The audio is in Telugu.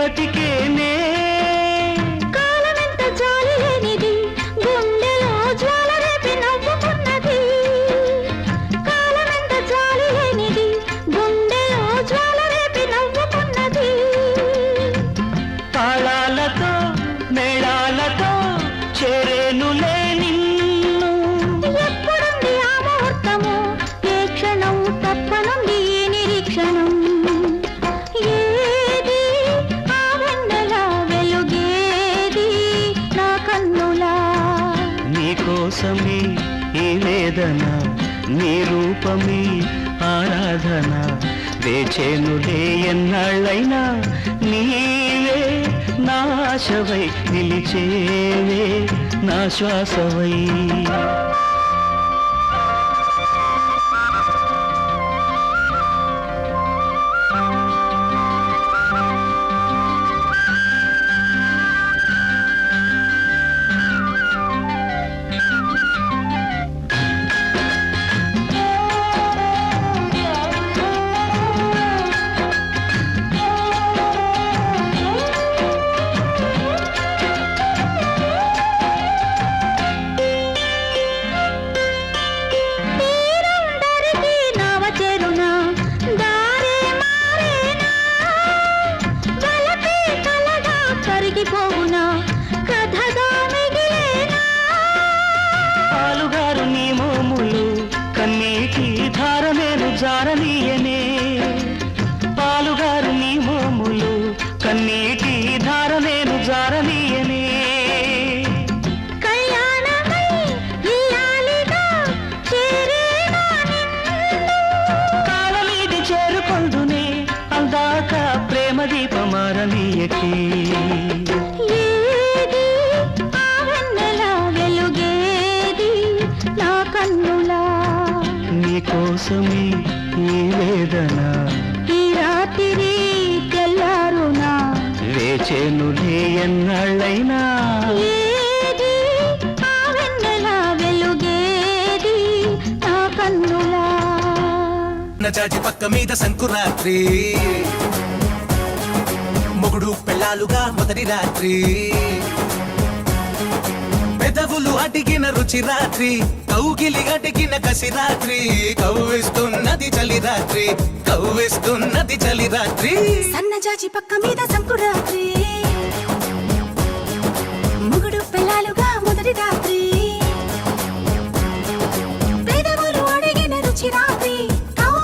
బతికేనే కాలమెంత జాలి లేనిది గుండెలో జ్వాల రేపి నవ్వుకున్నది కాలమెంత జాలి లేనిది గుండెలో జ్వాల రేపి నవ్వుకున్నది తాళాలతో మేళాలతో చేరేనులే నిన్ను ఎప్పుడుంది ఆ ముహూర్తము ఏ క్షణం తప్పనుంది ఈ నిరీక్షణం ఏది ఆ వెన్నెల వెలుగేది నా కన్నులా నీకోసమే ఈ వేదన నీ రూపమే ఆరాధన వేచేనులే ఎన్నాళ్ళైనా నీవే నా ఆశవై నిలిచేవే నా శ్వాసవై తీరందరికీ నావ చేరునా దారే మారేనా వలపే కలగా కరిగిపోవునా కథగా మిగిలేనా పాలుగారు నీ మోములు కన్నీటి ధారమేను జారనీయనే పాలుగారు నీ మోములు కన్నీటి ధారమేను జారనీయనే కళ్యాణమై ఇల్లాలిగా చేరేనా నిన్ను కాలమీది చేరుకొందునే అందాక ప్రేమ దీపమారనీయకే ఏది ఆ వెన్నెల వెలుగేది నా కన్నులా నీకోసమే ఈ వేదన ఈ రాత్రి తెల్లారునా వేచేనులే ఎన్నాళ్ళైనా ఏది ఆ వెన్నెల వెలుగేది నా కన్నులా చాచి పక్క మీద సంకురాత్రి మొగుడు పెళ్ళాలుగా మొదటి రాత్రి పెదవులు అడిగిన రుచి రాత్రి కౌగిలి అడిగిన కసి రాత్రి కవ్విస్తున్నది చలి రాత్రి కవ్విస్తున్నది చలి రాత్రి సన్నజాజి పక్క మీద సంకురాత్రి